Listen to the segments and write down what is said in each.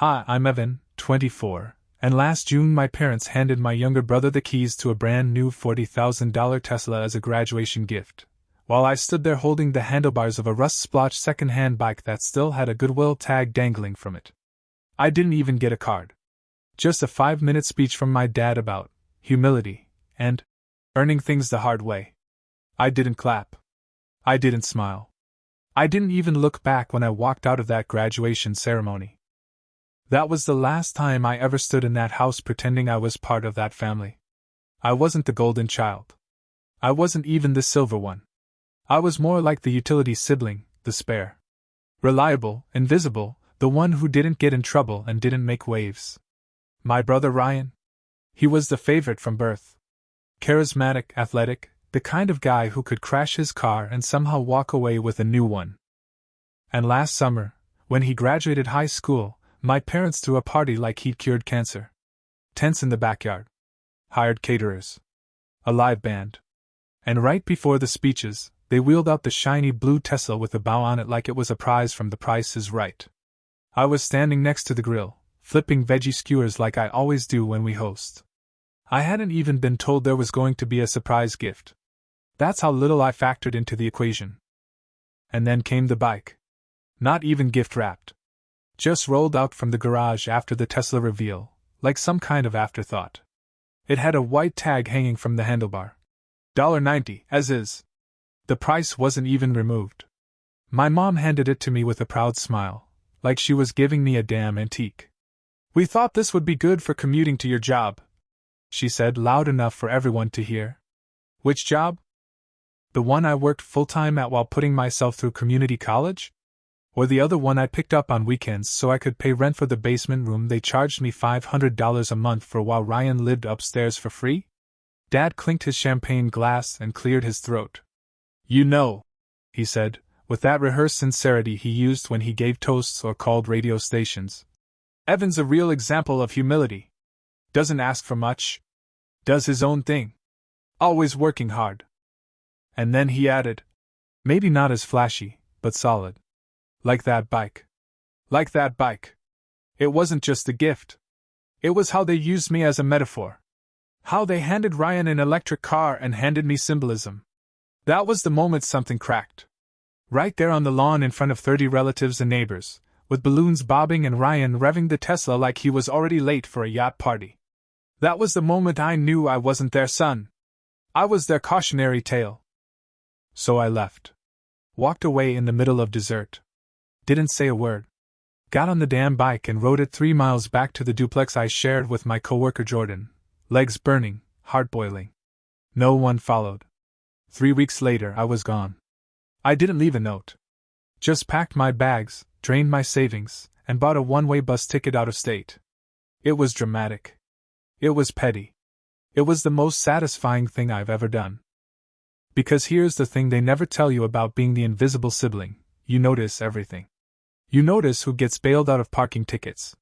Hi, I'm Evan, 24, and last June my parents handed my younger brother the keys to a brand new $40,000 Tesla as a graduation gift, while I stood there holding the handlebars of a rust-splotched second-hand bike that still had a Goodwill tag dangling from it. I didn't even get a card. Just a 5-minute speech from my dad about humility and earning things the hard way. I didn't clap. I didn't smile. I didn't even look back when I walked out of that graduation ceremony. That was the last time I ever stood in that house pretending I was part of that family. I wasn't the golden child. I wasn't even the silver one. I was more like the utility sibling, the spare. Reliable, invisible, the one who didn't get in trouble and didn't make waves. My brother Ryan? He was the favorite from birth. Charismatic, athletic, the kind of guy who could crash his car and somehow walk away with a new one. And last summer, when he graduated high school, my parents threw a party like he'd cured cancer. Tents in the backyard. Hired caterers. A live band. And right before the speeches, they wheeled out the shiny blue Tesla with a bow on it like it was a prize from The Price is Right. I was standing next to the grill, flipping veggie skewers like I always do when we host. I hadn't even been told there was going to be a surprise gift. That's how little I factored into the equation. And then came the bike. Not even gift-wrapped. Just rolled out from the garage after the Tesla reveal, like some kind of afterthought. It had a white tag hanging from the handlebar. $1.90, as is. The price wasn't even removed. My mom handed it to me with a proud smile, like she was giving me a damn antique. "We thought this would be good for commuting to your job," she said loud enough for everyone to hear. "Which job?" "The one I worked full-time at while putting myself through community college? Or the other one I picked up on weekends so I could pay rent for the basement room they charged me $500 a month for while Ryan lived upstairs for free?" Dad clinked his champagne glass and cleared his throat. "You know," he said, with that rehearsed sincerity he used when he gave toasts or called radio stations. "Evan's a real example of humility. Doesn't ask for much. Does his own thing. Always working hard." And then he added, "Maybe not as flashy, but solid. Like that bike. Like that bike. It wasn't just a gift. It was how they used me as a metaphor. How they handed Ryan an electric car and handed me symbolism. That was the moment something cracked. Right there on the lawn in front of 30 relatives and neighbors, with balloons bobbing and Ryan revving the Tesla like he was already late for a yacht party. That was the moment I knew I wasn't their son. I was their cautionary tale. So I left. Walked away in the middle of dessert. Didn't say a word. Got on the damn bike and rode it 3 miles back to the duplex I shared with my coworker Jordan, legs burning, heart boiling. No one followed. 3 weeks later I was gone. I didn't leave a note. Just packed my bags, drained my savings, and bought a one-way bus ticket out of state. It was dramatic. It was petty. It was the most satisfying thing I've ever done. Because here's the thing they never tell you about being the invisible sibling: you notice everything. You notice who gets bailed out of parking tickets.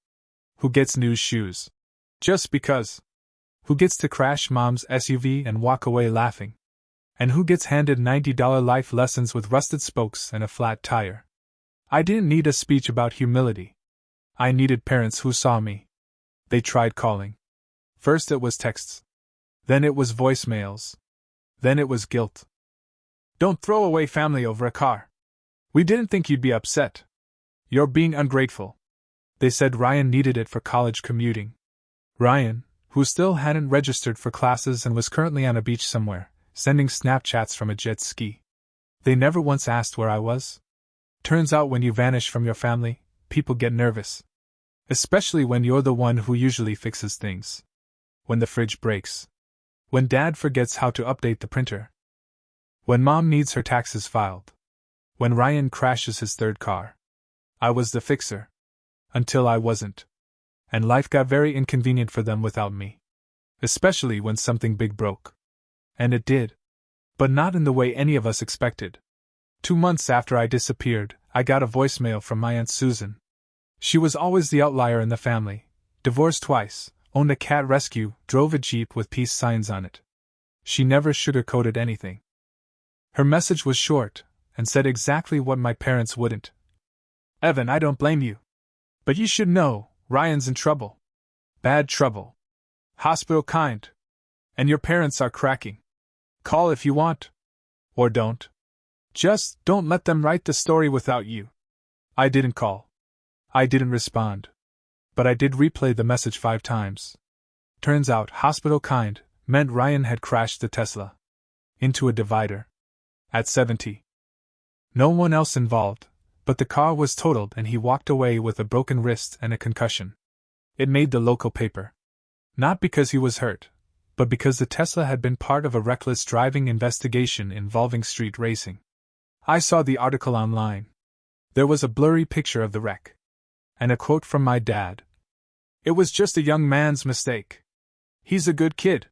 Who gets new shoes. Just because. Who gets to crash mom's SUV and walk away laughing. And who gets handed $90 life lessons with rusted spokes and a flat tire. I didn't need a speech about humility. I needed parents who saw me. They tried calling. First it was texts. Then it was voicemails. Then it was guilt. "Don't throw away family over a car. We didn't think you'd be upset. You're being ungrateful." They said Ryan needed it for college commuting. Ryan, who still hadn't registered for classes and was currently on a beach somewhere, sending Snapchats from a jet ski. They never once asked where I was. Turns out when you vanish from your family, people get nervous. Especially when you're the one who usually fixes things. When the fridge breaks. When dad forgets how to update the printer. When mom needs her taxes filed. When Ryan crashes his third car. I was the fixer. Until I wasn't. And life got very inconvenient for them without me. Especially when something big broke. And it did. But not in the way any of us expected. 2 months after I disappeared, I got a voicemail from my Aunt Susan. She was always the outlier in the family. Divorced twice, owned a cat rescue, drove a Jeep with peace signs on it. She never sugarcoated anything. Her message was short, and said exactly what my parents wouldn't. "Evan, I don't blame you. But you should know, Ryan's in trouble. Bad trouble. Hospital kind. And your parents are cracking. Call if you want. Or don't. Just don't let them write the story without you. I didn't call. I didn't respond. But I did replay the message 5 times. Turns out hospital kind meant Ryan had crashed the Tesla into a divider at 70. No one else involved, but the car was totaled and he walked away with a broken wrist and a concussion. It made the local paper. Not because he was hurt, but because the Tesla had been part of a reckless driving investigation involving street racing. I saw the article online. There was a blurry picture of the wreck. And a quote from my dad. "It was just a young man's mistake. He's a good kid."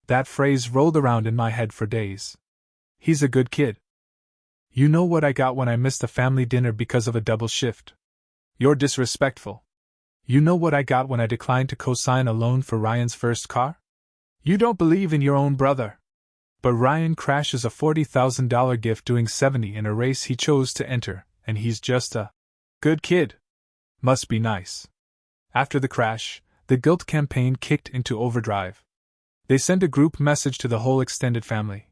That phrase rolled around in my head for days. He's a good kid. You know what I got when I missed a family dinner because of a double shift? You're disrespectful. You know what I got when I declined to co-sign a loan for Ryan's first car? You don't believe in your own brother. But Ryan crashes a $40,000 gift doing 70 in a race he chose to enter, and he's just a good kid. Must be nice. After the crash, the guilt campaign kicked into overdrive. They sent a group message to the whole extended family.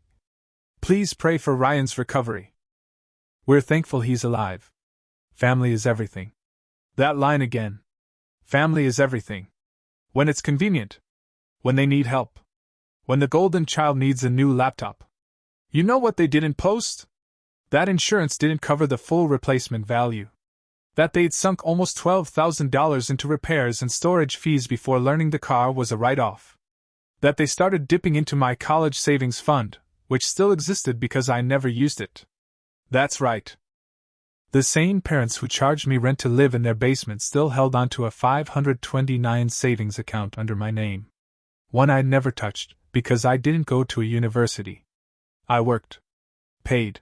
Please pray for Ryan's recovery. We're thankful he's alive. Family is everything. That line again. Family is everything. When it's convenient. When they need help. When the golden child needs a new laptop. You know what they did in post? That insurance didn't cover the full replacement value. That they'd sunk almost $12,000 into repairs and storage fees before learning the car was a write-off. That they started dipping into my college savings fund, which still existed because I never used it. That's right. The same parents who charged me rent to live in their basement still held onto a $529 savings account under my name. One I'd never touched, because I didn't go to a university. I worked. Paid.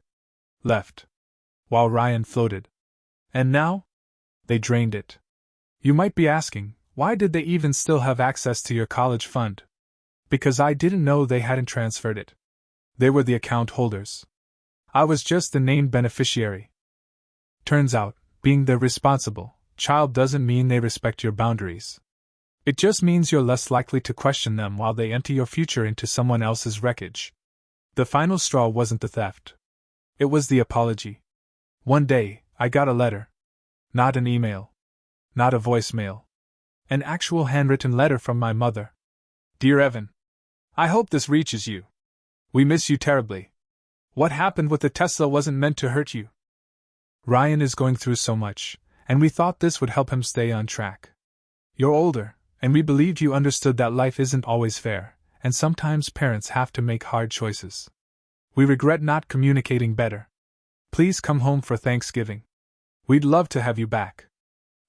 Left. While Ryan floated. And now? They drained it. You might be asking, why did they even still have access to your college fund? Because I didn't know they hadn't transferred it. They were the account holders. I was just the named beneficiary. Turns out, being the responsible child doesn't mean they respect your boundaries. It just means you're less likely to question them while they empty your future into someone else's wreckage. The final straw wasn't the theft. It was the apology. One day, I got a letter. Not an email. Not a voicemail. An actual handwritten letter from my mother. Dear Evan, I hope this reaches you. We miss you terribly. What happened with the Tesla wasn't meant to hurt you. Ryan is going through so much, and we thought this would help him stay on track. You're older, and we believed you understood that life isn't always fair, and sometimes parents have to make hard choices. We regret not communicating better. Please come home for Thanksgiving. We'd love to have you back.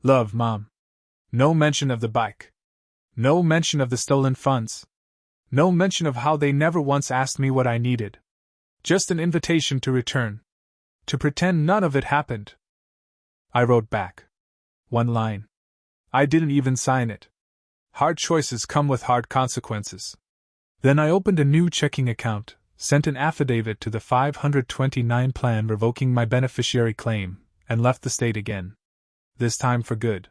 Love, Mom. No mention of the bike. No mention of the stolen funds. No mention of how they never once asked me what I needed. Just an invitation to return. To pretend none of it happened. I wrote back. One line. I didn't even sign it. Hard choices come with hard consequences. Then I opened a new checking account, sent an affidavit to the 529 plan revoking my beneficiary claim, and left the state again. This time for good.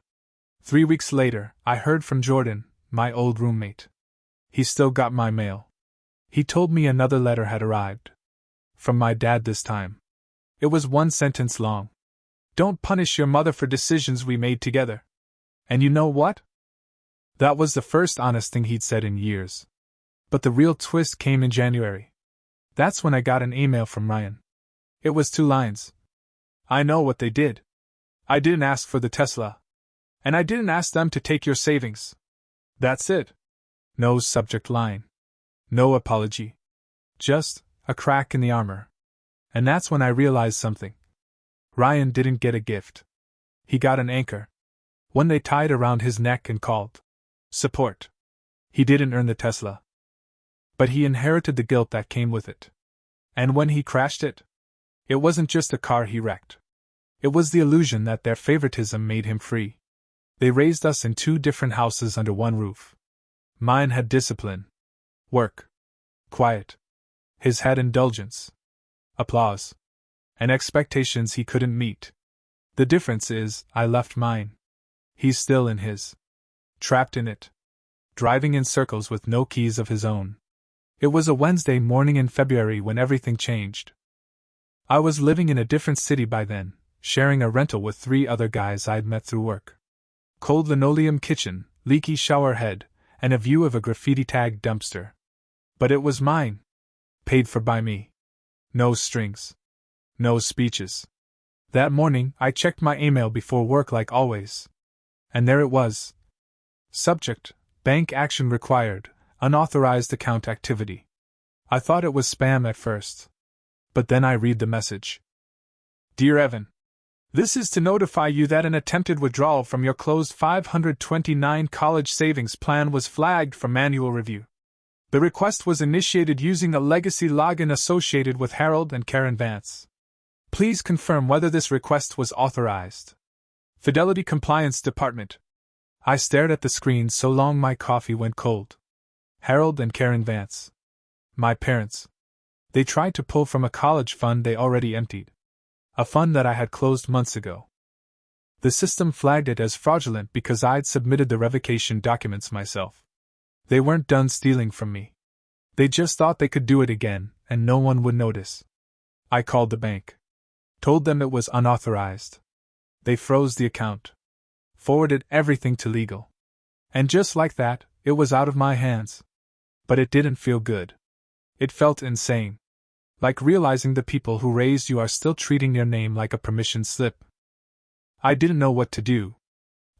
3 weeks later, I heard from Jordan, my old roommate. He still got my mail. He told me another letter had arrived. From my dad this time. It was one sentence long. Don't punish your mother for decisions we made together. And you know what? That was the first honest thing he'd said in years. But the real twist came in January. That's when I got an email from Ryan. It was 2 lines. I know what they did. I didn't ask for the Tesla. And I didn't ask them to take your savings. That's it. No subject line. No apology. Just a crack in the armor. And that's when I realized something. Ryan didn't get a gift. He got an anchor. One they tied around his neck and called support. He didn't earn the Tesla. But he inherited the guilt that came with it. And when he crashed it, it wasn't just a car he wrecked. It was the illusion that their favoritism made him free. They raised us in 2 different houses under one roof. Mine had discipline. Work. Quiet. His had indulgence. Applause. And expectations he couldn't meet. The difference is, I left mine. He's still in his. Trapped in it. Driving in circles with no keys of his own. It was a Wednesday morning in February when everything changed. I was living in a different city by then, sharing a rental with 3 other guys I'd met through work. Cold linoleum kitchen, leaky shower head, and a view of a graffiti-tagged dumpster. But it was mine. Paid for by me. No strings. No speeches. That morning, I checked my email before work like always. And there it was. Subject: bank action required, unauthorized account activity. I thought it was spam at first. But then I read the message. Dear Evan, this is to notify you that an attempted withdrawal from your closed 529 college savings plan was flagged for manual review. The request was initiated using a legacy login associated with Harold and Karen Vance. Please confirm whether this request was authorized. Fidelity Compliance Department. I stared at the screen so long my coffee went cold. Harold and Karen Vance. My parents. They tried to pull from a college fund they already emptied. A fund that I had closed months ago. The system flagged it as fraudulent because I'd submitted the revocation documents myself. They weren't done stealing from me. They just thought they could do it again, and no one would notice. I called the bank. Told them it was unauthorized. They froze the account. Forwarded everything to legal. And just like that, it was out of my hands. But it didn't feel good. It felt insane. Like realizing the people who raised you are still treating your name like a permission slip. I didn't know what to do.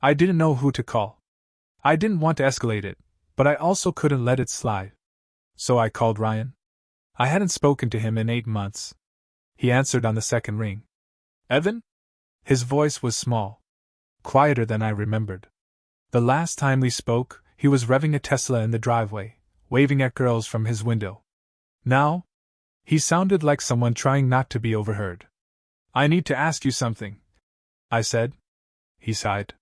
I didn't know who to call. I didn't want to escalate it, but I also couldn't let it slide. So I called Ryan. I hadn't spoken to him in 8 months. He answered on the second ring. Evan? His voice was small. Quieter than I remembered. The last time we spoke, he was revving a Tesla in the driveway, waving at girls from his window. Now? He sounded like someone trying not to be overheard. I need to ask you something, I said. He sighed.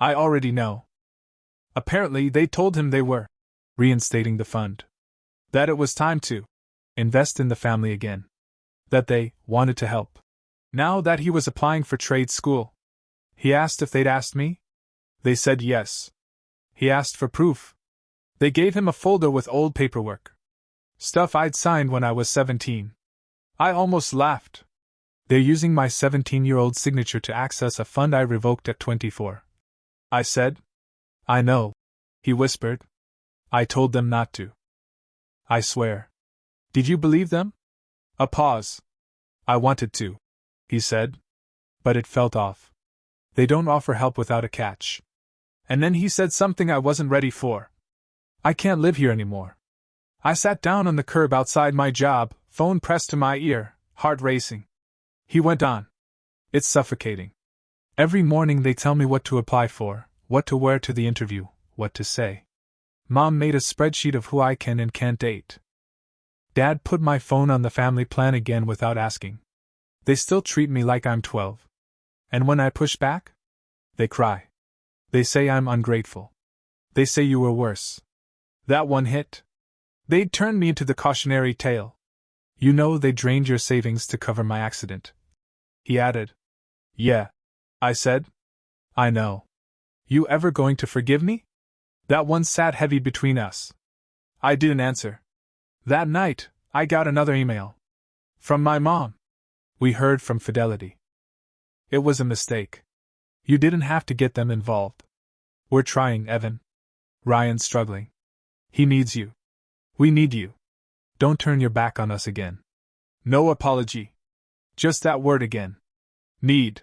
I already know. Apparently they told him they were reinstating the fund. That it was time to invest in the family again. That they wanted to help. Now that he was applying for trade school. He asked if they'd asked me. They said yes. He asked for proof. They gave him a folder with old paperwork. Stuff I'd signed when I was 17. I almost laughed. They're using my 17-year-old signature to access a fund I revoked at 24. I said. I know. He whispered. I told them not to. I swear. Did you believe them? A pause. I wanted to, he said. But it felt off. They don't offer help without a catch. And then he said something I wasn't ready for. I can't live here anymore. I sat down on the curb outside my job, phone pressed to my ear, heart racing. He went on. It's suffocating. Every morning they tell me what to apply for, what to wear to the interview, what to say. Mom made a spreadsheet of who I can and can't date. Dad put my phone on the family plan again without asking. They still treat me like I'm 12. And when I push back? They cry. They say I'm ungrateful. They say you were worse. That one hit. They'd turned me into the cautionary tale. You know they drained your savings to cover my accident. He added. Yeah. I said. I know. You ever going to forgive me? That one sat heavy between us. I didn't answer. That night, I got another email. From my mom. We heard from Fidelity. It was a mistake. You didn't have to get them involved. We're trying, Evan. Ryan's struggling. He needs you. We need you. Don't turn your back on us again. No apology. Just that word again. Need.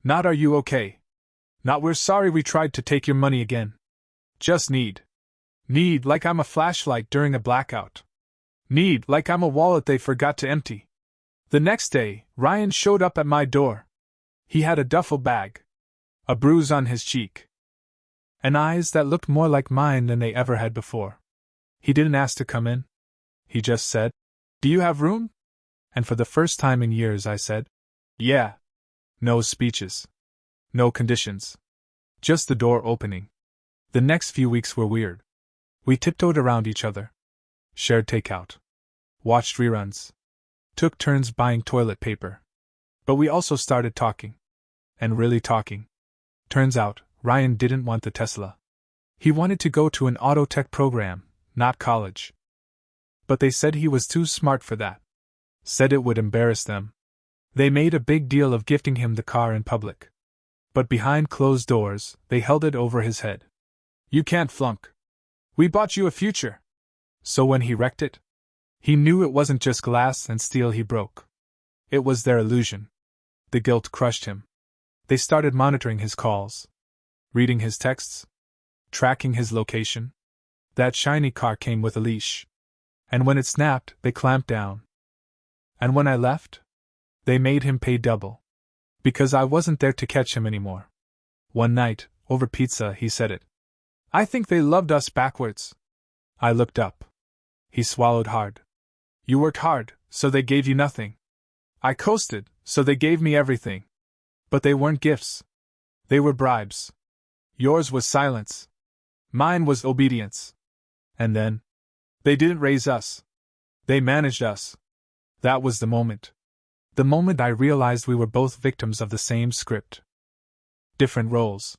Not are you okay. Not we're sorry we tried to take your money again. Just need. Need like I'm a flashlight during a blackout. Need like I'm a wallet they forgot to empty. The next day, Ryan showed up at my door. He had a duffel bag. A bruise on his cheek. And eyes that looked more like mine than they ever had before. He didn't ask to come in. He just said, Do you have room? And for the first time in years I said, Yeah. No speeches. No conditions. Just the door opening. The next few weeks were weird. We tiptoed around each other. Shared takeout. Watched reruns. Took turns buying toilet paper. But we also started talking. And really talking. Turns out, Ryan didn't want the Tesla. He wanted to go to an auto tech program, not college. But they said he was too smart for that. Said it would embarrass them. They made a big deal of gifting him the car in public. But behind closed doors, they held it over his head. You can't flunk. We bought you a future. So when he wrecked it, he knew it wasn't just glass and steel he broke. It was their illusion. The guilt crushed him. They started monitoring his calls, reading his texts, tracking his location. That shiny car came with a leash. And when it snapped, they clamped down. And when I left, they made him pay double. Because I wasn't there to catch him anymore. One night, over pizza, he said it. I think they loved us backwards. I looked up. He swallowed hard. You worked hard, so they gave you nothing. I coasted, so they gave me everything. But they weren't gifts. They were bribes. Yours was silence. Mine was obedience. And then? They didn't raise us. They managed us. That was the moment. The moment I realized we were both victims of the same script. Different roles.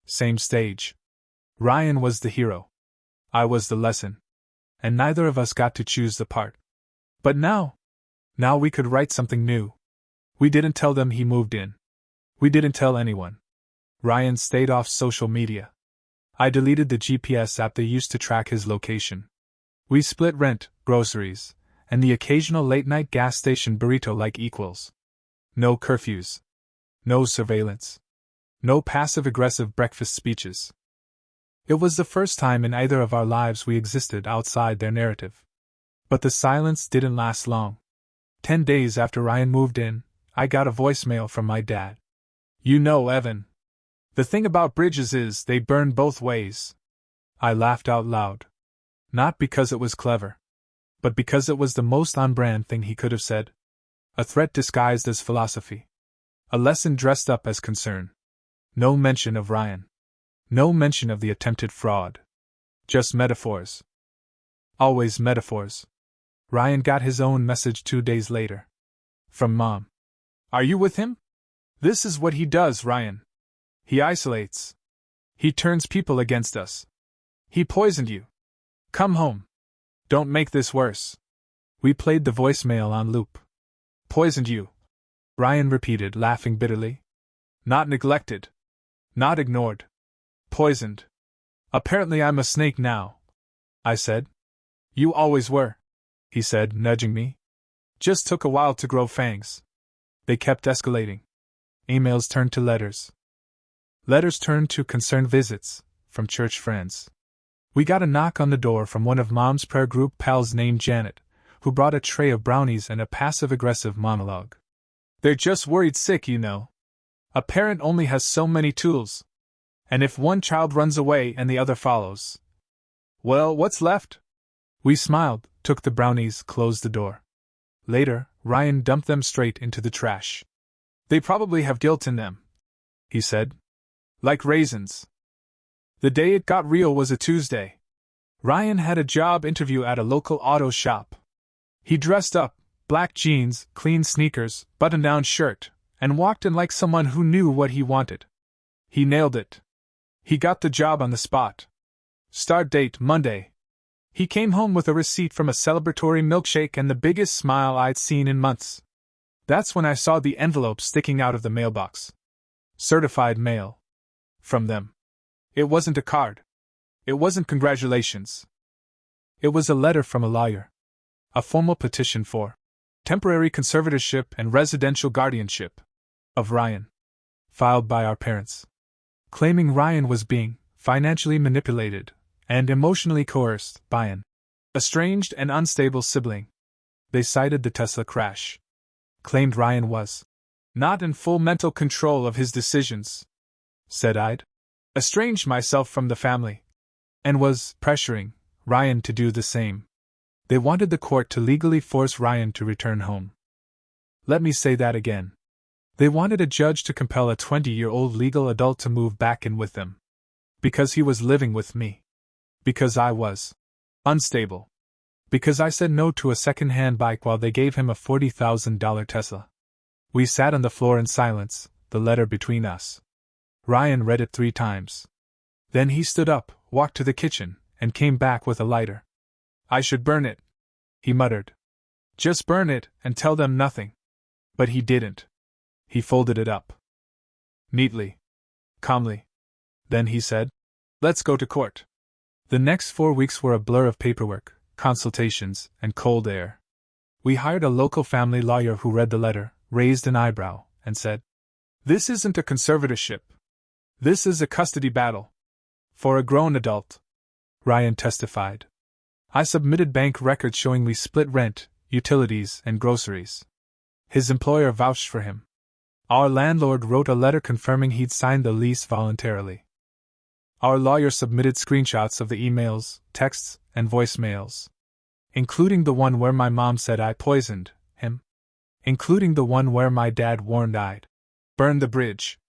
Same stage. Ryan was the hero. I was the lesson. And neither of us got to choose the part. But now we could write something new. We didn't tell them he moved in. We didn't tell anyone. Ryan stayed off social media. I deleted the GPS app they used to track his location. We split rent, groceries, and the occasional late-night gas station burrito like equals. No curfews. No surveillance. No passive-aggressive breakfast speeches. It was the first time in either of our lives we existed outside their narrative. But the silence didn't last long. 10 days after Ryan moved in, I got a voicemail from my dad. You know, Evan. The thing about bridges is they burn both ways. I laughed out loud. Not because it was clever, but because it was the most on-brand thing he could have said. A threat disguised as philosophy. A lesson dressed up as concern. No mention of Ryan. No mention of the attempted fraud. Just metaphors. Always metaphors. Ryan got his own message 2 days later. From Mom. Are you with him? This is what he does, Ryan. He isolates. He turns people against us. He poisoned you. Come home. Don't make this worse. We played the voicemail on loop. Poisoned you. Ryan repeated, laughing bitterly. Not neglected. Not ignored. Poisoned. Apparently I'm a snake now. I said. You always were, he said, nudging me. Just took a while to grow fangs. They kept escalating. Emails turned to letters. Letters turned to concerned visits, from church friends. We got a knock on the door from one of Mom's prayer group pals named Janet, who brought a tray of brownies and a passive-aggressive monologue. They're just worried sick, you know. A parent only has so many tools. And if one child runs away and the other follows, well, what's left? We smiled, took the brownies, closed the door. Later, Ryan dumped them straight into the trash. They probably have guilt in them, he said. Like raisins. The day it got real was a Tuesday. Ryan had a job interview at a local auto shop. He dressed up, black jeans, clean sneakers, button-down shirt, and walked in like someone who knew what he wanted. He nailed it. He got the job on the spot. Start date Monday. He came home with a receipt from a celebratory milkshake and the biggest smile I'd seen in months. That's when I saw the envelope sticking out of the mailbox. Certified mail. From them. It wasn't a card. It wasn't congratulations. It was a letter from a lawyer. A formal petition for temporary conservatorship and residential guardianship of Ryan. Filed by our parents. Claiming Ryan was being financially manipulated and emotionally coerced by an estranged and unstable sibling. They cited the Tesla crash. Claimed Ryan was not in full mental control of his decisions. Said I'd estranged myself from the family and was pressuring Ryan to do the same. They wanted the court to legally force Ryan to return home. Let me say that again. They wanted a judge to compel a 20-year-old legal adult to move back in with them. Because he was living with me. Because I was unstable. Because I said no to a second-hand bike while they gave him a $40,000 Tesla. We sat on the floor in silence, the letter between us. Ryan read it 3 times. Then he stood up, walked to the kitchen, and came back with a lighter. I should burn it, he muttered. Just burn it, and tell them nothing. But he didn't. He folded it up. Neatly. Calmly. Then he said, let's go to court. The next 4 weeks were a blur of paperwork, consultations, and cold air. We hired a local family lawyer who read the letter, raised an eyebrow, and said, this isn't a conservatorship. This is a custody battle. For a grown adult. Ryan testified. I submitted bank records showing we split rent, utilities, and groceries. His employer vouched for him. Our landlord wrote a letter confirming he'd signed the lease voluntarily. Our lawyer submitted screenshots of the emails, texts, and voicemails. Including the one where my mom said I poisoned him. Including the one where my dad warned I'd burn the bridge.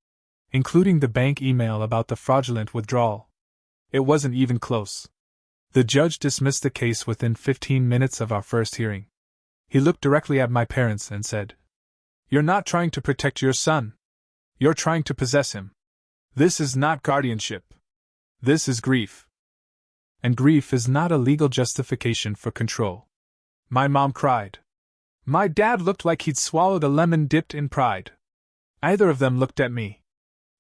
Including the bank email about the fraudulent withdrawal. It wasn't even close. The judge dismissed the case within 15 minutes of our first hearing. He looked directly at my parents and said, you're not trying to protect your son. You're trying to possess him. This is not guardianship. This is grief. And grief is not a legal justification for control. My mom cried. My dad looked like he'd swallowed a lemon dipped in pride. Either of them looked at me.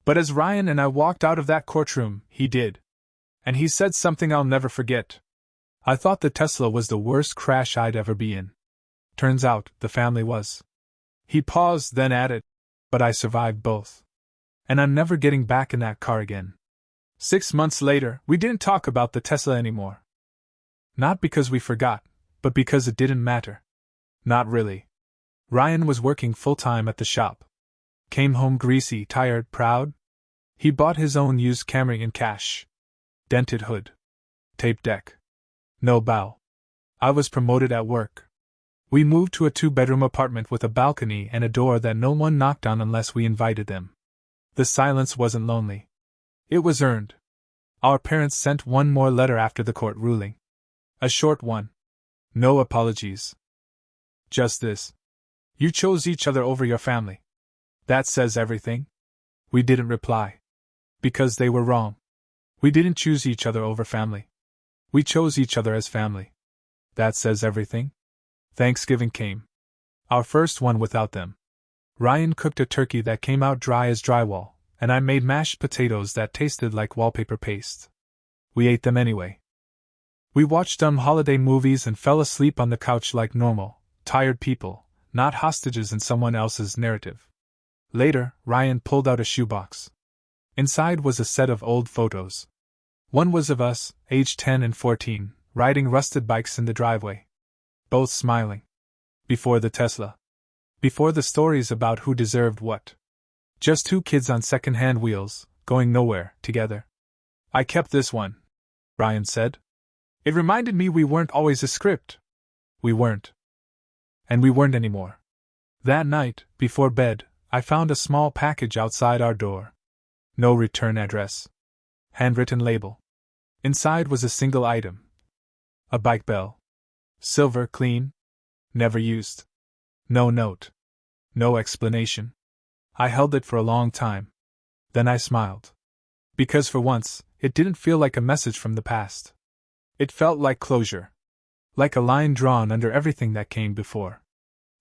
But as Ryan and I walked out of that courtroom, he did. And he said something I'll never forget. I thought the Tesla was the worst crash I'd ever be in. Turns out, the family was. He paused, then added, but I survived both. And I'm never getting back in that car again. 6 months later, we didn't talk about the Tesla anymore. Not because we forgot, but because it didn't matter. Not really. Ryan was working full-time at the shop. Came home greasy, tired, proud. He bought his own used Camry in cash. Dented hood. Tape deck. No bow. I was promoted at work. We moved to a 2-bedroom apartment with a balcony and a door that no one knocked on unless we invited them. The silence wasn't lonely. It was earned. Our parents sent one more letter after the court ruling. A short one. No apologies. Just this. You chose each other over your family. That says everything. We didn't reply. Because they were wrong. We didn't choose each other over family. We chose each other as family. That says everything. Thanksgiving came. Our first one without them. Ryan cooked a turkey that came out dry as drywall, and I made mashed potatoes that tasted like wallpaper paste. We ate them anyway. We watched dumb holiday movies and fell asleep on the couch like normal, tired people, not hostages in someone else's narrative. Later, Ryan pulled out a shoebox. Inside was a set of old photos. One was of us, aged 10 and 14, riding rusted bikes in the driveway. Both smiling. Before the Tesla. Before the stories about who deserved what. Just 2 kids on second-hand wheels, going nowhere, together. I kept this one, Ryan said. It reminded me we weren't always a script. We weren't. And we weren't anymore. That night, before bed, I found a small package outside our door. No return address. Handwritten label. Inside was a single item. A bike bell. Silver, clean. Never used. No note. No explanation. I held it for a long time. Then I smiled. Because for once, it didn't feel like a message from the past. It felt like closure. Like a line drawn under everything that came before.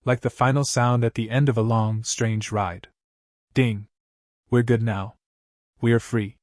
Like the final sound at the end of a long, strange ride. Ding. We're good now. We're free.